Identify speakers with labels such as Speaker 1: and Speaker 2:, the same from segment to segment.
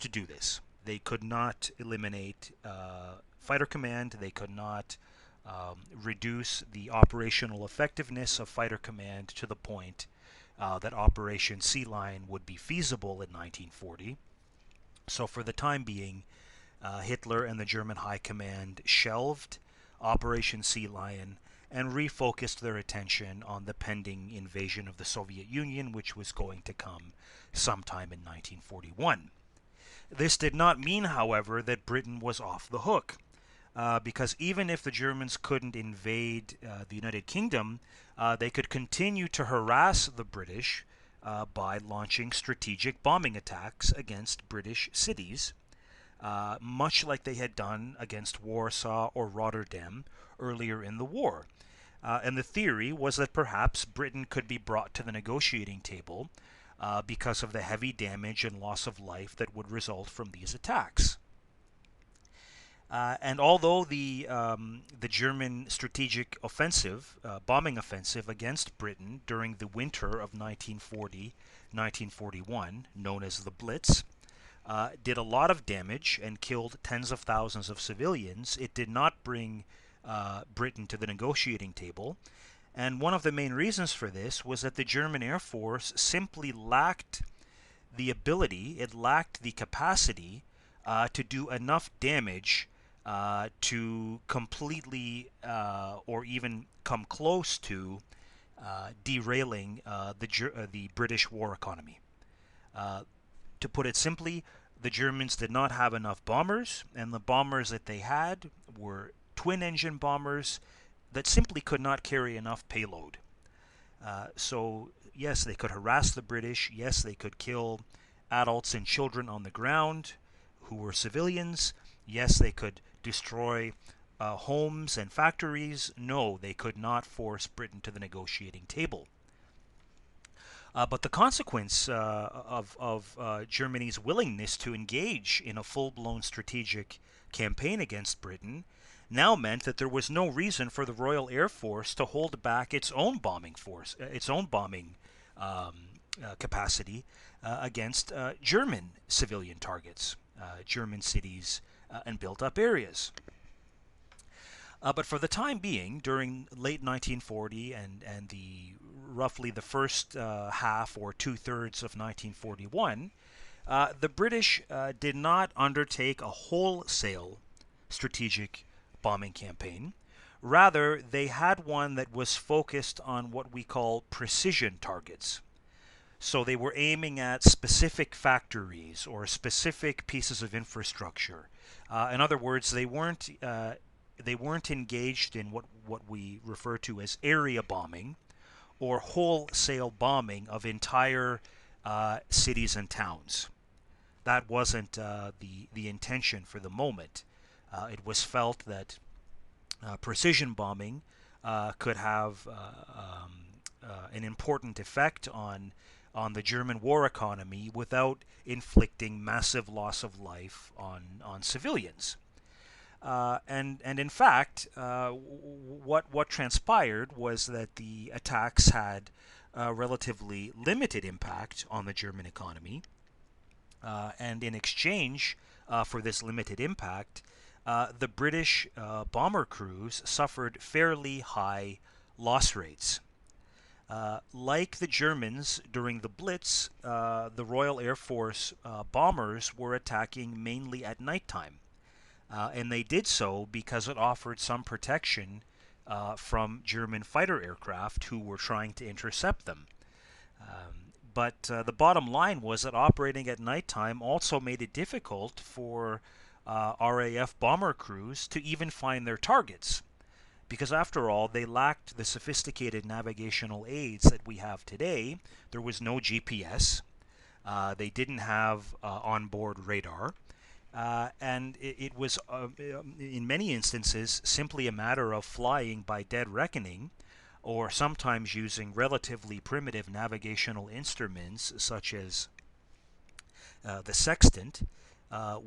Speaker 1: to do this. They could not eliminate fighter command. They could not reduce the operational effectiveness of fighter command to the point that Operation Sea Lion would be feasible in 1940. So for the time being, Hitler and the German High Command shelved Operation Sea Lion and refocused their attention on the pending invasion of the Soviet Union, which was going to come sometime in 1941. This did not mean, however, that Britain was off the hook, because even if the Germans couldn't invade the United Kingdom, they could continue to harass the British by launching strategic bombing attacks against British cities, much like they had done against Warsaw or Rotterdam earlier in the war. And the theory was that perhaps Britain could be brought to the negotiating table because of the heavy damage and loss of life that would result from these attacks. And although the German strategic offensive, bombing offensive against Britain during the winter of 1940-1941, known as the Blitz, did a lot of damage and killed tens of thousands of civilians, it did not bring Britain to the negotiating table. And one of the main reasons for this was that the German Air Force simply lacked the ability, it lacked the capacity to do enough damage to completely or even come close to derailing the British war economy. To put it simply, the Germans did not have enough bombers, and the bombers that they had were twin-engine bombers that simply could not carry enough payload. So, yes, they could harass the British. Yes, they could kill adults and children on the ground who were civilians. Yes, they could destroy homes and factories. No, they could not force Britain to the negotiating table. But the consequence of Germany's willingness to engage in a full-blown strategic campaign against Britain now meant that there was no reason for the Royal Air Force to hold back its own bombing capacity against German civilian targets, German cities, and built-up areas. But for the time being, during late 1940 and the roughly the first half or two-thirds of 1941, the British did not undertake a wholesale strategic bombing campaign. Rather, they had one that was focused on what we call precision targets. So they were aiming at specific factories or specific pieces of infrastructure. In other words, they weren't engaged in what we refer to as area bombing or wholesale bombing of entire cities and towns. That wasn't the intention for the moment. It was felt that precision bombing could have an important effect on the German war economy without inflicting massive loss of life on civilians. And in fact, what transpired was that the attacks had relatively limited impact on the German economy, and in exchange for this limited impact, the British bomber crews suffered fairly high loss rates. Like the Germans during the Blitz, the Royal Air Force bombers were attacking mainly at nighttime. And they did so because it offered some protection from German fighter aircraft who were trying to intercept them. But the bottom line was that operating at nighttime also made it difficult for RAF bomber crews to even find their targets. Because after all, they lacked the sophisticated navigational aids that we have today. There was no GPS. They didn't have onboard radar. And it was, in many instances, simply a matter of flying by dead reckoning, or sometimes using relatively primitive navigational instruments such as the sextant,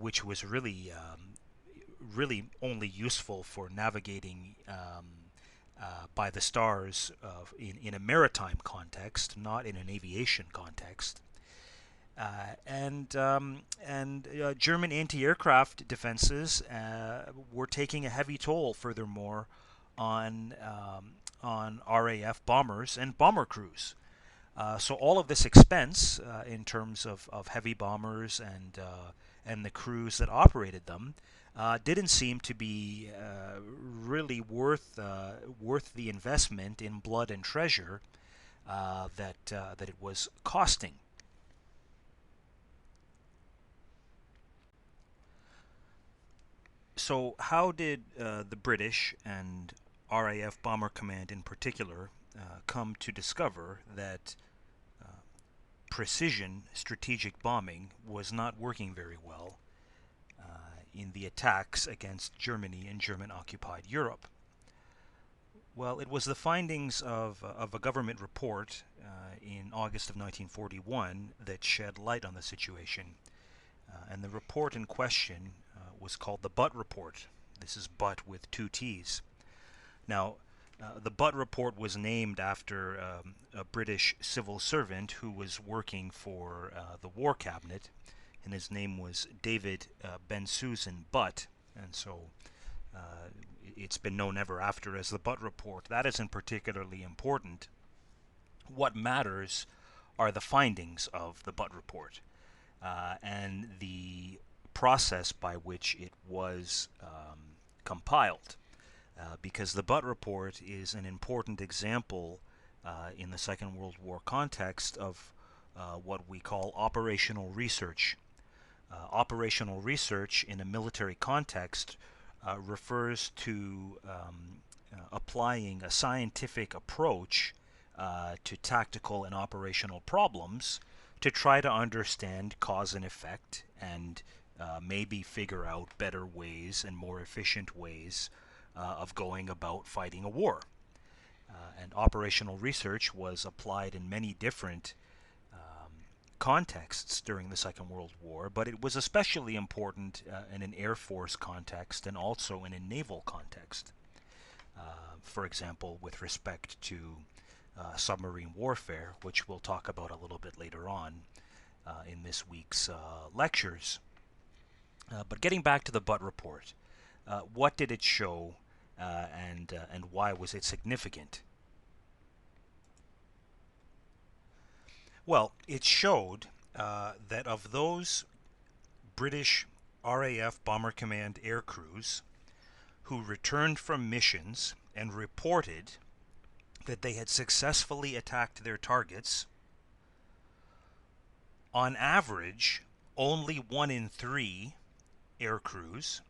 Speaker 1: which was really only useful for navigating by the stars in a maritime context, not in an aviation context. And German anti-aircraft defenses were taking a heavy toll, furthermore, on RAF bombers and bomber crews. So all of this expense in terms of heavy bombers and the crews that operated them didn't seem to be really worth the investment in blood and treasure that it was costing. So how did the British and RAF Bomber Command in particular come to discover that precision strategic bombing was not working very well in the attacks against Germany and German-occupied Europe? Well, it was the findings of a government report in August of 1941 that shed light on the situation. And the report in question was called the Butt Report. This is Butt with two T's. Now, the Butt Report was named after a British civil servant who was working for the War Cabinet, and his name was David Bensusan Butt, and so it's been known ever after as the Butt Report. That isn't particularly important. What matters are the findings of the Butt Report and the process by which it was compiled. Because the Butt Report is an important example in the Second World War context of what we call operational research. Operational research in a military context refers to applying a scientific approach to tactical and operational problems to try to understand cause and effect and maybe figure out better ways and more efficient ways of going about fighting a war. And operational research was applied in many different contexts during the Second World War, but it was especially important in an Air Force context and also in a naval context. For example, with respect to submarine warfare, which we'll talk about a little bit later on in this week's lectures. But getting back to the Butt Report, what did it show and why was it significant? Well, it showed that of those British RAF Bomber Command air crews who returned from missions and reported that they had successfully attacked their targets, on average, only 1 in 3 air crews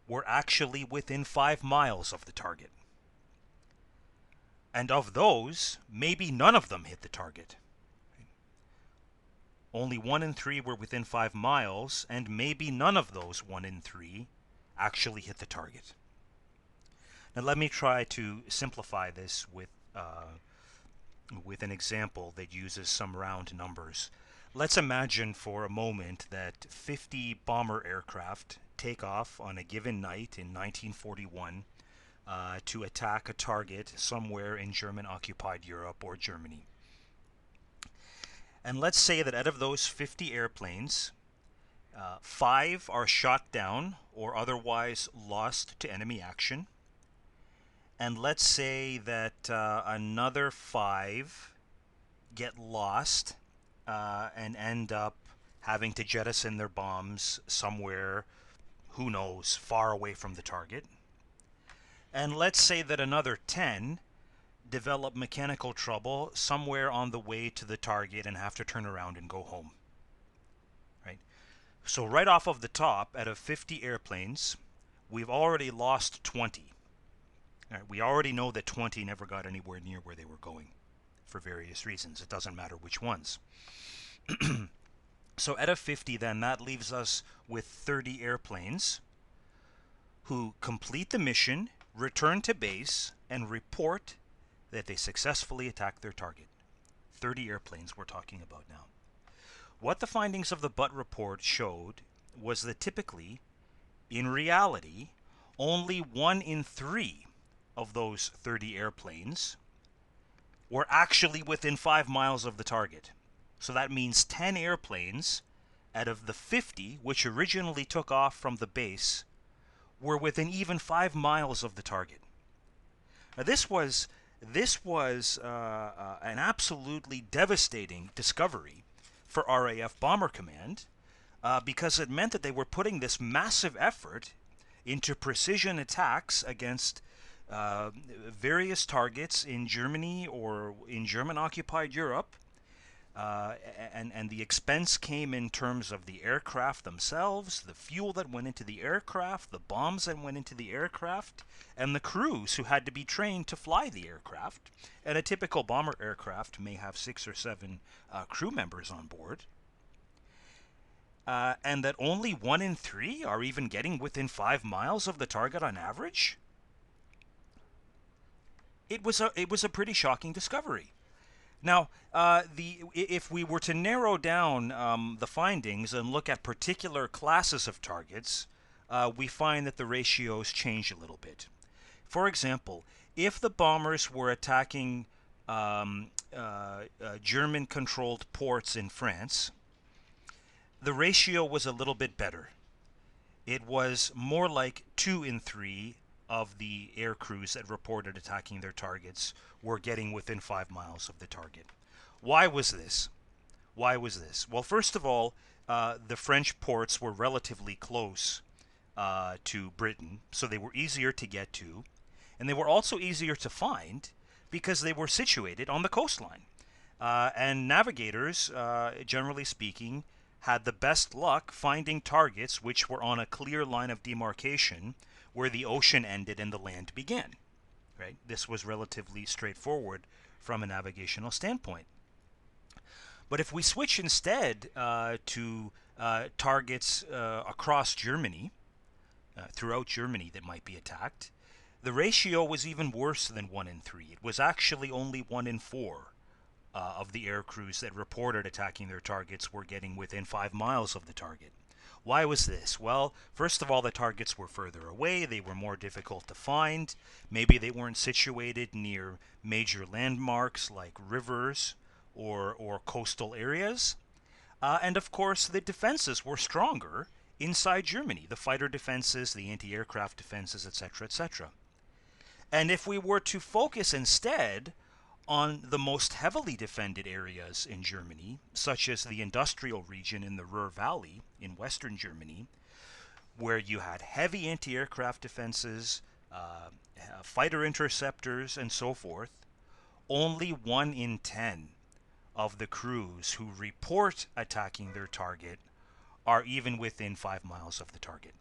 Speaker 1: were actually within 5 miles of the target. And of those, maybe none of them hit the target. Only 1 in 3 were within 5 miles, and maybe none of those 1 in 3 actually hit the target. Now let me try to simplify this with an example that uses some round numbers. Let's imagine for a moment that 50 bomber aircraft take off on a given night in 1941 to attack a target somewhere in German-occupied Europe or Germany. And let's say that out of those 50 airplanes, 5 are shot down or otherwise lost to enemy action. And let's say that another 5 get lost and end up having to jettison their bombs somewhere, who knows, far away from the target. And let's say that another 10 develop mechanical trouble somewhere on the way to the target and have to turn around and go home. Right? So right off of the top, out of 50 airplanes, we've already lost 20. Right? We already know that 20 never got anywhere near where they were going for various reasons. It doesn't matter which ones. So out of 50 then, that leaves us with 30 airplanes who complete the mission, return to base, and report that they successfully attacked their target. 30 airplanes we're talking about now. What the findings of the Butt Report showed was that typically, in reality, only 1 in 3 of those 30 airplanes were actually within 5 miles of the target. So that means 10 airplanes out of the 50 which originally took off from the base were within even 5 miles of the target. Now, this was an absolutely devastating discovery for RAF Bomber Command because it meant that they were putting this massive effort into precision attacks against various targets in Germany or in German-occupied Europe. And the expense came in terms of the aircraft themselves, the fuel that went into the aircraft, the bombs that went into the aircraft, and the crews who had to be trained to fly the aircraft. And a typical bomber aircraft may have 6 or 7 crew members on board. And that only 1 in 3 are even getting within 5 miles of the target on average? It was a pretty shocking discovery. Now, if we were to narrow down the findings and look at particular classes of targets, we find that the ratios change a little bit. For example, if the bombers were attacking German-controlled ports in France, the ratio was a little bit better. It was more like 2 in 3 of the air crews that reported attacking their targets were getting within 5 miles of the target. Why was this? Why was this? Well, first of all, the French ports were relatively close to Britain, so they were easier to get to, and they were also easier to find because they were situated on the coastline. And navigators, generally speaking, had the best luck finding targets which were on a clear line of demarcation where the ocean ended and the land began. Right? This was relatively straightforward from a navigational standpoint. But if we switch instead to targets across Germany, throughout Germany that might be attacked, the ratio was even worse than 1 in 3. It was actually only 1 in 4 of the air crews that reported attacking their targets were getting within 5 miles of the target. Why was this? Well, first of all, the targets were further away. They were more difficult to find. Maybe they weren't situated near major landmarks like rivers or coastal areas. And of course, the defenses were stronger inside Germany. The fighter defenses, the anti-aircraft defenses, etc., etc. And if we were to focus instead on the most heavily defended areas in Germany, such as the industrial region in the Ruhr Valley in western Germany, where you had heavy anti-aircraft defenses, fighter interceptors, and so forth, only 1 in 10 of the crews who report attacking their target are even within 5 miles of the target.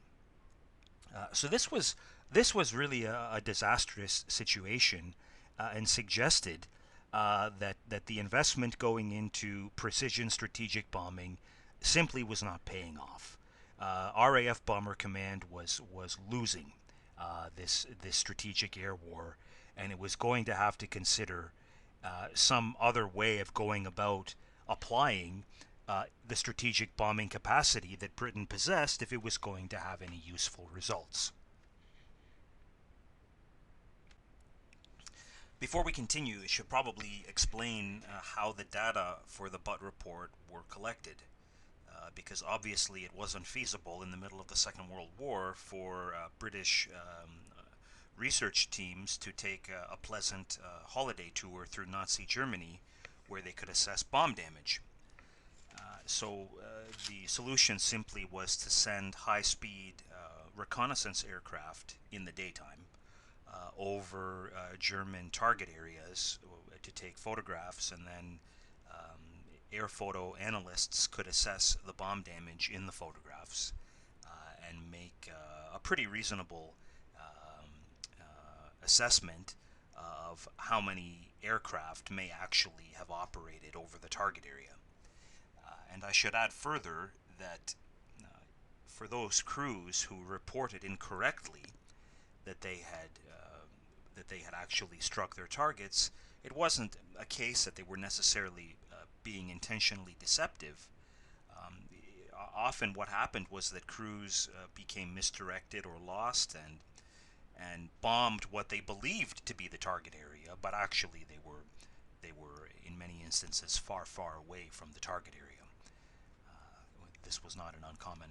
Speaker 1: So this was really a disastrous situation, and suggested that the investment going into precision strategic bombing simply was not paying off. RAF Bomber Command was losing this strategic air war, and it was going to have to consider some other way of going about applying the strategic bombing capacity that Britain possessed if it was going to have any useful results. Before we continue, I should probably explain how the data for the Butt report were collected, because obviously it wasn't feasible in the middle of the Second World War for British research teams to take a pleasant holiday tour through Nazi Germany where they could assess bomb damage. So the solution simply was to send high-speed reconnaissance aircraft in the daytime over German target areas to take photographs, and then air photo analysts could assess the bomb damage in the photographs and make a pretty reasonable assessment of how many aircraft may actually have operated over the target area. And I should add further that for those crews who reported incorrectly that they had actually struck their targets, it wasn't a case that they were necessarily being intentionally deceptive. Often what happened was that crews became misdirected or lost and bombed what they believed to be the target area, but actually they were in many instances, far, far away from the target area. This was not an uncommon